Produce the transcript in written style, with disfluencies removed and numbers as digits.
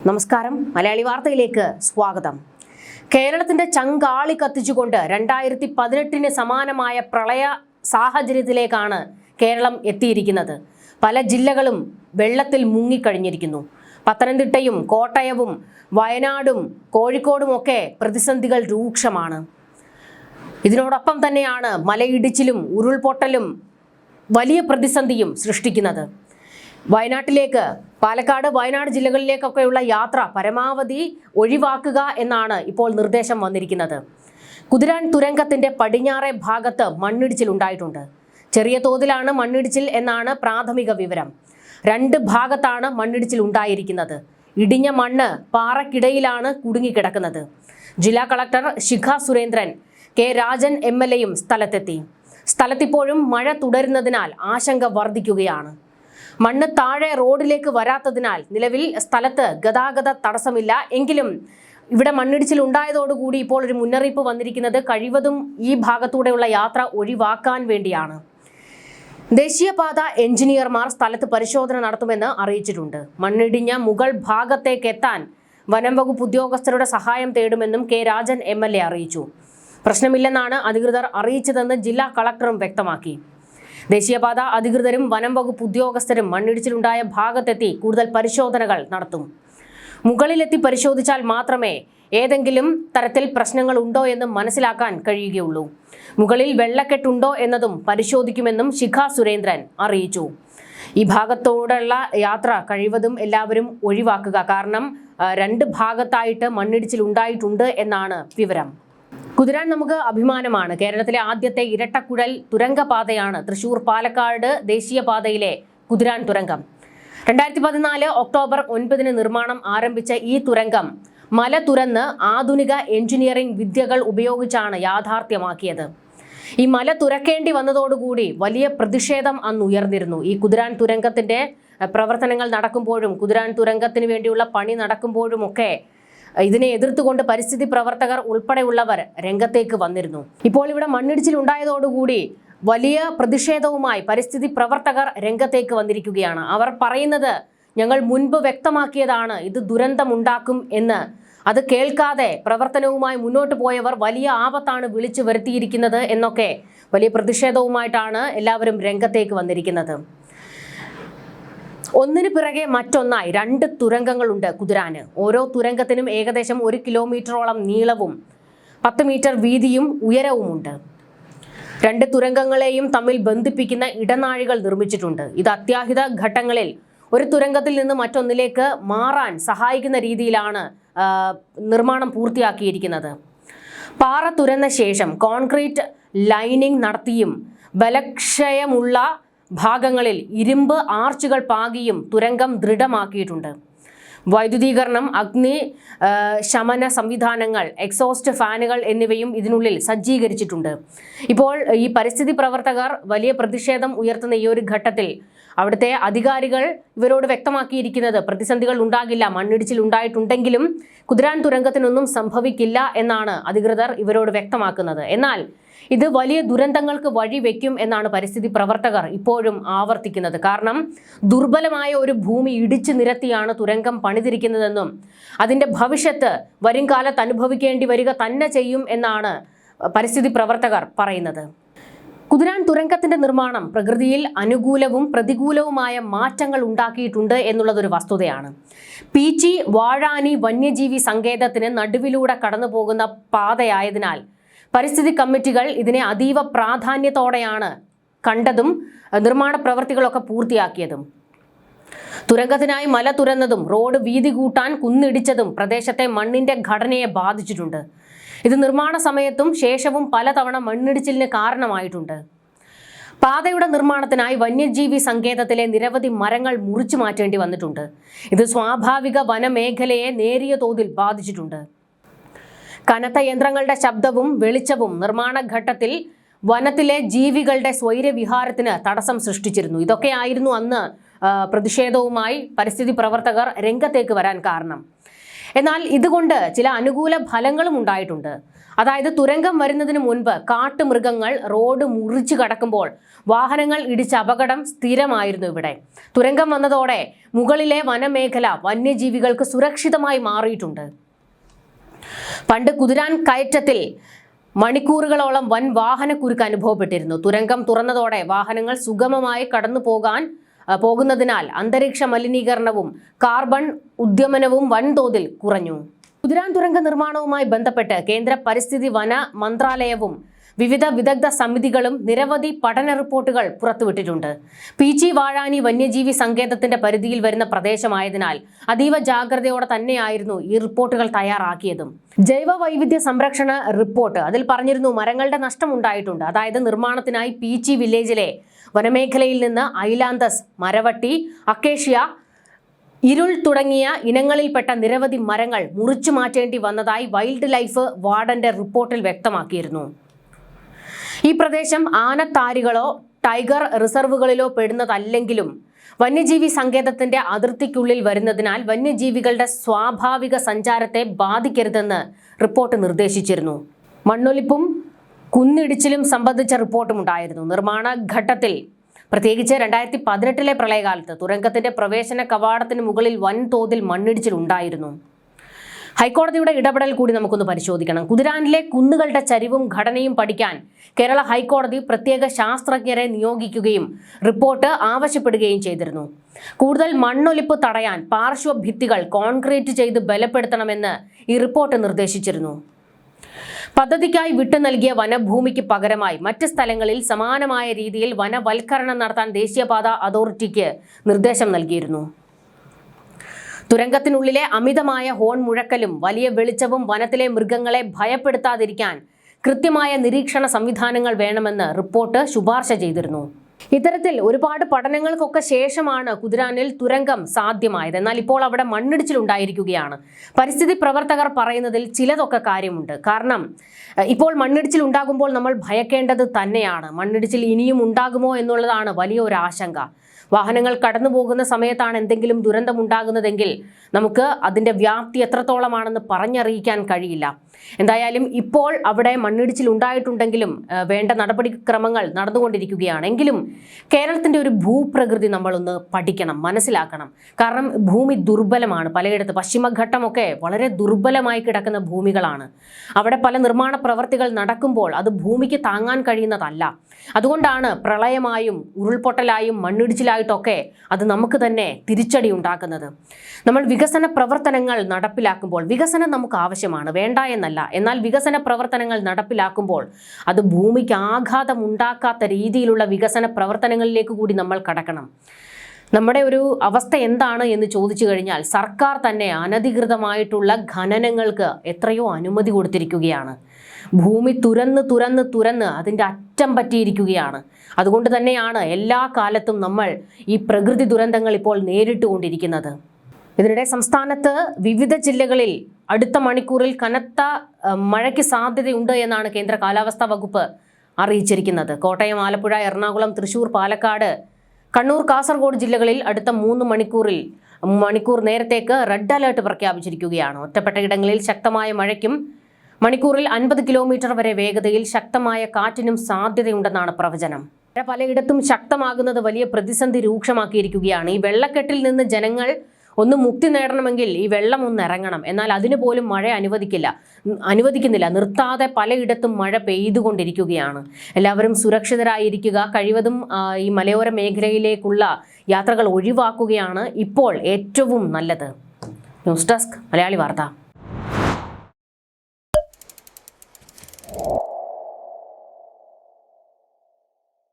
നമസ്കാരം, മലയാളി വാർത്തയിലേക്ക് സ്വാഗതം. കേരളത്തിന്റെ ചങ്കാളി കത്തിച്ചുകൊണ്ട് 2018 സമാനമായ പ്രളയ സാഹചര്യത്തിലേക്കാണ് കേരളം എത്തിയിരിക്കുന്നത്. പല ജില്ലകളും വെള്ളത്തിൽ മുങ്ങിക്കഴിഞ്ഞിരിക്കുന്നു. പത്തനംതിട്ടയും കോട്ടയവും വയനാടും കോഴിക്കോടുമൊക്കെ പ്രതിസന്ധികൾ രൂക്ഷമാണ്. ഇതിനോടൊപ്പം തന്നെയാണ് മലയിടിച്ചിലും ഉരുൾപൊട്ടലും വലിയ പ്രതിസന്ധിയും സൃഷ്ടിക്കുന്നത്. വയനാട്ടിലേക്ക്, പാലക്കാട്, വയനാട് ജില്ലകളിലേക്കൊക്കെയുള്ള യാത്ര പരമാവധി ഒഴിവാക്കുക എന്നാണ് ഇപ്പോൾ നിർദ്ദേശം വന്നിരിക്കുന്നത്. കുതിരാൻ തുരങ്കത്തിന്റെ പടിഞ്ഞാറേ ഭാഗത്ത് മണ്ണിടിച്ചിൽ ഉണ്ടായിട്ടുണ്ട്. ചെറിയ തോതിലാണ് മണ്ണിടിച്ചിൽ എന്നാണ് പ്രാഥമിക വിവരം. 2 ഭാഗത്താണ് മണ്ണിടിച്ചിൽ ഉണ്ടായിരിക്കുന്നത്. ഇടിഞ്ഞ മണ്ണ് പാറക്കിടയിലാണ് കുടുങ്ങിക്കിടക്കുന്നത്. ജില്ലാ collector Shikha Surendran, K Rajan MLA സ്ഥലത്തെത്തി. സ്ഥലത്തിപ്പോഴും മഴ തുടരുന്നതിനാൽ ആശങ്ക വർദ്ധിക്കുകയാണ്. മണ്ണ് താഴെ റോഡിലേക്ക് വരാത്തതിനാൽ നിലവിൽ സ്ഥലത്ത് ഗതാഗത തടസ്സമില്ല. എങ്കിലും ഇവിടെ മണ്ണിടിച്ചിൽ ഉണ്ടായതോടുകൂടി ഇപ്പോൾ ഒരു മുന്നറിയിപ്പ് വന്നിരിക്കുന്നത് കഴിവതും ഈ ഭാഗത്തൂടെയുള്ള യാത്ര ഒഴിവാക്കാൻ വേണ്ടിയാണ്. ദേശീയപാത എഞ്ചിനീയർമാർ സ്ഥലത്ത് പരിശോധന നടത്തുമെന്ന് അറിയിച്ചിട്ടുണ്ട്. മണ്ണിടിഞ്ഞ മുകൾ ഭാഗത്തേക്ക് എത്താൻ വനം വകുപ്പ് ഉദ്യോഗസ്ഥരുടെ സഹായം തേടുമെന്നും കെ രാജൻ MLA അറിയിച്ചു. പ്രശ്നമില്ലെന്നാണ് അധികൃതർ അറിയിച്ചതെന്ന് ജില്ലാ കളക്ടറും വ്യക്തമാക്കി. ദേശീയപാത അധികൃതരും വനം വകുപ്പ് ഉദ്യോഗസ്ഥരും മണ്ണിടിച്ചിലുണ്ടായ ഭാഗത്തെത്തി കൂടുതൽ പരിശോധനകൾ നടത്തും. മുകളിലെത്തി പരിശോധിച്ചാൽ മാത്രമേ ഏതെങ്കിലും തരത്തിൽ പ്രശ്നങ്ങൾ ഉണ്ടോ എന്ന് മനസ്സിലാക്കാൻ കഴിയുകയുള്ളൂ. മുകളിൽ വെള്ളക്കെട്ടുണ്ടോ എന്നതും പരിശോധിക്കുമെന്നും ശിഖ സുരേന്ദ്രൻ അറിയിച്ചു. ഈ ഭാഗത്തോടുള്ള യാത്ര കഴിവതും എല്ലാവരും ഒഴിവാക്കുക. കാരണം 2 ഭാഗത്തായിട്ട് മണ്ണിടിച്ചിൽ ഉണ്ടായിട്ടുണ്ട് എന്നാണ് വിവരം. കുതിരാൻ നമുക്ക് അഭിമാനമാണ്. കേരളത്തിലെ ആദ്യത്തെ ഇരട്ടക്കുഴൽ തുരങ്കപാതയാണ് തൃശൂർ പാലക്കാട് ദേശീയപാതയിലെ കുതിരാൻ തുരങ്കം. 2014 ഒക്ടോബർ 9 നിർമ്മാണം ആരംഭിച്ച ഈ തുരങ്കം മല തുരന്ന് ആധുനിക എഞ്ചിനീയറിംഗ് വിദ്യകൾ ഉപയോഗിച്ചാണ് യാഥാർത്ഥ്യമാക്കിയത്. ഈ മല തുരക്കേണ്ടി വന്നതോടുകൂടി വലിയ പ്രതിഷേധം അന്ന് ഉയർന്നിരുന്നു. ഈ കുതിരാൻ തുരങ്കത്തിന്റെ പ്രവർത്തനങ്ങൾ നടക്കുമ്പോഴും കുതിരാൻ തുരങ്കത്തിന് വേണ്ടിയുള്ള പണി നടക്കുമ്പോഴുമൊക്കെ ഇതിനെ എതിർത്തുകൊണ്ട് പരിസ്ഥിതി പ്രവർത്തകർ ഉൾപ്പെടെയുള്ളവർ രംഗത്തേക്ക് വന്നിരുന്നു. ഇപ്പോൾ ഇവിടെ മണ്ണിടിച്ചിൽ ഉണ്ടായതോടുകൂടി വലിയ പ്രതിഷേധവുമായി പരിസ്ഥിതി പ്രവർത്തകർ രംഗത്തേക്ക് വന്നിരിക്കുകയാണ്. അവർ പറയുന്നത്, ഞങ്ങൾ മുൻപ് വ്യക്തമാക്കിയതാണ് ഇത് ദുരന്തമുണ്ടാക്കും എന്ന്. അത് കേൾക്കാതെ പ്രവർത്തനവുമായി മുന്നോട്ട് പോയവർ വലിയ ആപത്താണ് വിളിച്ചു വരുത്തിയിരിക്കുന്നത് എന്നൊക്കെ വലിയ പ്രതിഷേധവുമായിട്ടാണ് എല്ലാവരും രംഗത്തേക്ക് വന്നിരിക്കുന്നത്. ഒന്നിനു പിറകെ മറ്റൊന്നായി 2 തുരങ്കങ്ങളുണ്ട് കുതിരാന്. ഓരോ തുരങ്കത്തിനും ഏകദേശം 1 കിലോമീറ്ററോളം നീളവും 10 മീറ്റർ വീതിയും ഉയരവുമുണ്ട്. 2 തുരങ്കങ്ങളെയും തമ്മിൽ ബന്ധിപ്പിക്കുന്ന ഇടനാഴികൾ നിർമ്മിച്ചിട്ടുണ്ട്. ഇത് അത്യാഹിത ഘട്ടങ്ങളിൽ ഒരു തുരങ്കത്തിൽ നിന്ന് മറ്റൊന്നിലേക്ക് മാറാൻ സഹായിക്കുന്ന രീതിയിലാണ് നിർമ്മാണം പൂർത്തിയാക്കിയിരിക്കുന്നത്. പാറ തുരന്ന ശേഷം കോൺക്രീറ്റ് ലൈനിങ് നടത്തിയും ബലക്ഷയമുള്ള ഭാഗങ്ങളിൽ ഇരുമ്പ് ആർച്ചുകൾ പാകിയും തുരങ്കം ദൃഢമാക്കിയിട്ടുണ്ട്. വൈദ്യുതീകരണം, അഗ്നി ശമന സംവിധാനങ്ങൾ, എക്സോസ്റ്റ് ഫാനുകൾ എന്നിവയും ഇതിനുള്ളിൽ സജ്ജീകരിച്ചിട്ടുണ്ട്. ഇപ്പോൾ ഈ പരിസ്ഥിതി പ്രവർത്തകർ വലിയ പ്രതിഷേധം ഉയർത്തുന്ന ഈ ഒരു ഘട്ടത്തിൽ അവിടുത്തെ അധികാരികൾ ഇവരോട് വ്യക്തമാക്കിയിരിക്കുന്നത് പ്രതിസന്ധികൾ ഉണ്ടാകില്ല, മണ്ണിടിച്ചിൽ ഉണ്ടായിട്ടുണ്ടെങ്കിലും കുതിരാൻ തുരങ്കത്തിനൊന്നും സംഭവിക്കില്ല എന്നാണ് അധികൃതർ ഇവരോട് വ്യക്തമാക്കുന്നത്. എന്നാൽ ഇത് വലിയ ദുരന്തങ്ങൾക്ക് വഴിവെക്കും എന്നാണ് പരിസ്ഥിതി പ്രവർത്തകർ ഇപ്പോഴും ആവർത്തിക്കുന്നത്. കാരണം ദുർബലമായ ഒരു ഭൂമി ഇടിച്ചു നിരത്തിയാണ് തുരങ്കം പണിതിരിക്കുന്നതെന്നും അതിന്റെ ഭവിഷ്യത്ത് വരും കാലത്ത് അനുഭവിക്കേണ്ടി വരിക തന്നെ ചെയ്യും എന്നാണ് പരിസ്ഥിതി പ്രവർത്തകർ പറയുന്നത്. കുതിരാൻ തുരങ്കത്തിന്റെ നിർമ്മാണം പ്രകൃതിയിൽ അനുകൂലവും പ്രതികൂലവുമായ മാറ്റങ്ങൾ ഉണ്ടാക്കിയിട്ടുണ്ട് എന്നുള്ളതൊരു വസ്തുതയാണ്. പീച്ചി വാഴാനി വന്യജീവി സങ്കേതത്തിന് നടുവിലൂടെ കടന്നു പോകുന്ന പാതയായതിനാൽ പരിസ്ഥിതി കമ്മിറ്റികൾ ഇതിനെ അതീവ പ്രാധാന്യത്തോടെയാണ് കണ്ടതും നിർമ്മാണ പ്രവൃത്തികളൊക്കെ പൂർത്തിയാക്കിയതും. തുരങ്കത്തിനായി മല തുരന്നതും റോഡ് വീതി കൂട്ടാൻ കുന്നിടിച്ചതും പ്രദേശത്തെ മണ്ണിന്റെ ഘടനയെ ബാധിച്ചിട്ടുണ്ട്. ഇത് നിർമ്മാണ സമയത്തും ശേഷവും പലതവണ മണ്ണിടിച്ചിലിന് കാരണമായിട്ടുണ്ട്. പാതയുടെ നിർമ്മാണത്തിനായി വന്യജീവി സങ്കേതത്തിലെ നിരവധി മരങ്ങൾ മുറിച്ചു മാറ്റേണ്ടി വന്നിട്ടുണ്ട്. ഇത് സ്വാഭാവിക വനമേഖലയെ നേരിയ തോതിൽ ബാധിച്ചിട്ടുണ്ട്. കനത്ത യന്ത്രങ്ങളുടെ ശബ്ദവും വെളിച്ചവും നിർമ്മാണ ഘട്ടത്തിൽ വനത്തിലെ ജീവികളുടെ സ്വൈരവിഹാരത്തിന് തടസ്സം സൃഷ്ടിച്ചിരുന്നു. ഇതൊക്കെയായിരുന്നു അന്ന് പ്രതിഷേധവുമായി പരിസ്ഥിതി പ്രവർത്തകർ രംഗത്തേക്ക് വരാൻ കാരണം. എന്നാൽ ഇതുകൊണ്ട് ചില അനുകൂല ഫലങ്ങളും ഉണ്ടായിട്ടുണ്ട്. അതായത് തുരങ്കം വരുന്നതിന് മുൻപ് കാട്ടുമൃഗങ്ങൾ റോഡ് മുറിച്ചു കടക്കുമ്പോൾ വാഹനങ്ങൾ ഇടിച്ച അപകടം സ്ഥിരമായിരുന്നു ഇവിടെ. തുരങ്കം വന്നതോടെ മുകളിലെ വനമേഖല വന്യജീവികൾക്ക് സുരക്ഷിതമായി മാറിയിട്ടുണ്ട്. പണ്ട് കുതിരാൻ കയറ്റത്തിൽ മണിക്കൂറുകളോളം വൻ വാഹനക്കുരുക്ക് അനുഭവപ്പെട്ടിരുന്നു. തുരങ്കം തുറന്നതോടെ വാഹനങ്ങൾ സുഗമമായി കടന്നു പോകുന്നതിനാൽ അന്തരീക്ഷ മലിനീകരണവും കാർബൺ ഉദ്വമനവും വൻതോതിൽ കുറഞ്ഞു. കുതിരാൻ തുരങ്ക നിർമ്മാണവുമായി ബന്ധപ്പെട്ട് കേന്ദ്ര പരിസ്ഥിതി വന മന്ത്രാലയവും വിവിധ വിദഗ്ധ സമിതികളും നിരവധി പഠന റിപ്പോർട്ടുകൾ പുറത്തുവിട്ടിട്ടുണ്ട്. പീച്ചി വാഴാനി വന്യജീവി സങ്കേതത്തിന്റെ പരിധിയിൽ വരുന്ന പ്രദേശമായതിനാൽ അതീവ ജാഗ്രതയോടെ തന്നെയായിരുന്നു ഈ റിപ്പോർട്ടുകൾ തയ്യാറാക്കിയതും. ജൈവ വൈവിധ്യ സംരക്ഷണ റിപ്പോർട്ട് അതിൽ പറഞ്ഞിരുന്നു മരങ്ങളുടെ നഷ്ടമുണ്ടായിട്ടുണ്ട്. അതായത് നിർമ്മാണത്തിനായി പീച്ചി വില്ലേജിലെ വനമേഖലയിൽ നിന്ന് ഐലാന്തസ്, മരവട്ടി, അക്കേഷ്യ, ഇരുൾ തുടങ്ങിയ ഇനങ്ങളിൽപ്പെട്ട നിരവധി മരങ്ങൾ മുറിച്ചു മാറ്റേണ്ടി വന്നതായി വൈൽഡ് ലൈഫ് വാർഡന്റെ റിപ്പോർട്ടിൽ വ്യക്തമാക്കിയിരുന്നു. ഈ പ്രദേശം ആനത്താരികളോ ടൈഗർ റിസർവുകളിലോ പെടുന്നതല്ലെങ്കിലും വന്യജീവി സങ്കേതത്തിന്റെ അതിർത്തിക്കുള്ളിൽ വരുന്നതിനാൽ വന്യജീവികളുടെ സ്വാഭാവിക സഞ്ചാരത്തെ ബാധിക്കരുതെന്ന് റിപ്പോർട്ട് നിർദ്ദേശിച്ചിരുന്നു. മണ്ണൊലിപ്പും കുന്നിടിച്ചിലും സംബന്ധിച്ച റിപ്പോർട്ടും ഉണ്ടായിരുന്നു. നിർമ്മാണ ഘട്ടത്തിൽ പ്രത്യേകിച്ച് 2018 പ്രളയകാലത്ത് തുരങ്കത്തിന്റെ പ്രവേശന കവാടത്തിന് മുകളിൽ വൻതോതിൽ മണ്ണിടിച്ചിലുണ്ടായിരുന്നു. ഹൈക്കോടതിയുടെ ഇടപെടൽ കൂടി നമുക്കൊന്ന് പരിശോധിക്കണം. കുതിരാനിലെ കുന്നുകളുടെ ചരിവും ഘടനയും പഠിക്കാൻ കേരള ഹൈക്കോടതി പ്രത്യേക ശാസ്ത്രജ്ഞരെ നിയോഗിക്കുകയും റിപ്പോർട്ട് ആവശ്യപ്പെടുകയും ചെയ്തിരുന്നു. കൂടുതൽ മണ്ണൊലിപ്പ് തടയാൻ പാർശ്വഭിത്തികൾ കോൺക്രീറ്റ് ചെയ്ത് ബലപ്പെടുത്തണമെന്ന് ഈ റിപ്പോർട്ട് നിർദ്ദേശിച്ചിരുന്നു. പദ്ധതിക്കായി വിട്ടു നൽകിയ വനഭൂമിക്ക് പകരമായി മറ്റ് സ്ഥലങ്ങളിൽ സമാനമായ രീതിയിൽ വനവൽക്കരണം നടത്താൻ ദേശീയപാത അതോറിറ്റിക്ക് നിർദ്ദേശം നൽകിയിരുന്നു. തുരങ്കത്തിനുള്ളിലെ അമിതമായ ഹോൺ മുഴക്കലും വലിയ വെളിച്ചവും വനത്തിലെ മൃഗങ്ങളെ ഭയപ്പെടുത്താതിരിക്കാൻ കൃത്യമായ നിരീക്ഷണ സംവിധാനങ്ങൾ വേണമെന്ന് റിപ്പോർട്ട് ശുപാർശ ചെയ്തിരുന്നു. ഇത്തരത്തിൽ ഒരുപാട് പഠനങ്ങൾക്കൊക്കെ ശേഷമാണ് കുതിരാനിൽ തുരങ്കം സാധ്യമായത്. എന്നാൽ ഇപ്പോൾ അവിടെ മണ്ണിടിച്ചിലുണ്ടായിരിക്കുകയാണ്. പരിസ്ഥിതി പ്രവർത്തകർ പറയുന്നതിൽ ചിലതൊക്കെ കാര്യമുണ്ട്. കാരണം ഇപ്പോൾ മണ്ണിടിച്ചിൽ ഉണ്ടാകുമ്പോൾ നമ്മൾ ഭയക്കേണ്ടത് തന്നെയാണ്. മണ്ണിടിച്ചിൽ ഇനിയും ഉണ്ടാകുമോ എന്നുള്ളതാണ് വലിയ ഒരു ആശങ്ക. വാഹനങ്ങൾ കടന്നു പോകുന്ന സമയത്താണ് എന്തെങ്കിലും ദുരന്തം ഉണ്ടാകുന്നതെങ്കിൽ നമുക്ക് അതിൻ്റെ വ്യാപ്തി എത്രത്തോളമാണെന്ന് പറഞ്ഞറിയിക്കാൻ കഴിയില്ല. എന്തായാലും ഇപ്പോൾ അവിടെ മണ്ണിടിച്ചിൽ ഉണ്ടായിട്ടുണ്ടെങ്കിലും വേണ്ട നടപടിക്രമങ്ങൾ നടന്നുകൊണ്ടിരിക്കുകയാണ്. എങ്കിലും കേരളത്തിൻ്റെ ഒരു ഭൂപ്രകൃതി നമ്മളൊന്ന് പഠിക്കണം, മനസ്സിലാക്കണം. കാരണം ഭൂമി ദുർബലമാണ്. പലയിടത്ത് പശ്ചിമഘട്ടമൊക്കെ വളരെ ദുർബലമായി കിടക്കുന്ന ഭൂമികളാണ്. അവിടെ പല നിർമ്മാണ പ്രവർത്തികൾ നടക്കുമ്പോൾ അത് ഭൂമിക്ക് താങ്ങാൻ കഴിയുന്നതല്ല. അതുകൊണ്ടാണ് പ്രളയമായും ഉരുൾപൊട്ടലായും മണ്ണിടിച്ചിലായിട്ടൊക്കെ അത് നമുക്ക് തന്നെ തിരിച്ചടി ഉണ്ടാക്കുന്നത്. നമ്മൾ വികസന പ്രവർത്തനങ്ങൾ നടപ്പിലാക്കുമ്പോൾ വികസനം നമുക്ക് ആവശ്യമാണ്, വേണ്ട എന്നല്ല. എന്നാൽ വികസന പ്രവർത്തനങ്ങൾ നടപ്പിലാക്കുമ്പോൾ അത് ഭൂമിക്ക് ആഘാതം ഉണ്ടാക്കാത്ത രീതിയിലുള്ള വികസന പ്രവർത്തനങ്ങളിലേക്ക് കൂടി നമ്മൾ കടക്കണം. നമ്മുടെ ഒരു അവസ്ഥ എന്താണ് എന്ന് ചോദിച്ചു കഴിഞ്ഞാൽ സർക്കാർ തന്നെ അനധികൃതമായിട്ടുള്ള ഖനനങ്ങൾക്ക് എത്രയോ അനുമതി കൊടുത്തിരിക്കുകയാണ്. ഭൂമി തുരന്ന് അതിൻ്റെ അറ്റം പറ്റിയിരിക്കുകയാണ്. അതുകൊണ്ട് തന്നെയാണ് എല്ലാ കാലത്തും നമ്മൾ ഈ പ്രകൃതി ദുരന്തങ്ങൾ ഇപ്പോൾ നേരിട്ടുകൊണ്ടിരിക്കുന്നത്. ഇതിനിടെ സംസ്ഥാനത്ത് വിവിധ ജില്ലകളിൽ അടുത്ത മണിക്കൂറിൽ കനത്ത മഴയ്ക്ക് സാധ്യതയുണ്ട് എന്നാണ് കേന്ദ്ര കാലാവസ്ഥാ വകുപ്പ് അറിയിച്ചിരിക്കുന്നത്. കോട്ടയം, ആലപ്പുഴ, എറണാകുളം, തൃശൂർ, പാലക്കാട്, കണ്ണൂർ, കാസർഗോഡ് ജില്ലകളിൽ അടുത്ത 3 മണിക്കൂർ നേരത്തേക്ക് റെഡ് അലേർട്ട് പ്രഖ്യാപിച്ചിരിക്കുകയാണ്. ഒറ്റപ്പെട്ട ഇടങ്ങളിൽ ശക്തമായ മഴയ്ക്കും മണിക്കൂറിൽ 50 കിലോമീറ്റർ വരെ വേഗതയിൽ ശക്തമായ കാറ്റിനും സാധ്യതയുണ്ടെന്നാണ് പ്രവചനം. പലയിടത്തും ശക്തമാകുന്നത് വലിയ പ്രതിസന്ധി രൂക്ഷമാക്കിയിരിക്കുകയാണ്. ഈ വെള്ളക്കെട്ടിൽ നിന്ന് ജനങ്ങൾ ഒന്ന് മുക്തി നേടണമെങ്കിൽ ഈ വെള്ളം ഒന്ന് ഇറങ്ങണം. എന്നാൽ അതിനു പോലും മഴ അനുവദിക്കുന്നില്ല. നിർത്താതെ പലയിടത്തും മഴ പെയ്തുകൊണ്ടിരിക്കുകയാണ്. എല്ലാവരും സുരക്ഷിതരായിരിക്കുക. കഴിവതും ഈ മലയോര മേഖലയിലേക്കുള്ള യാത്രകൾ ഒഴിവാക്കുകയാണ് ഇപ്പോൾ ഏറ്റവും നല്ലത്. ന്യൂസ് ഡെസ്ക്, മലയാളി വാർത്ത.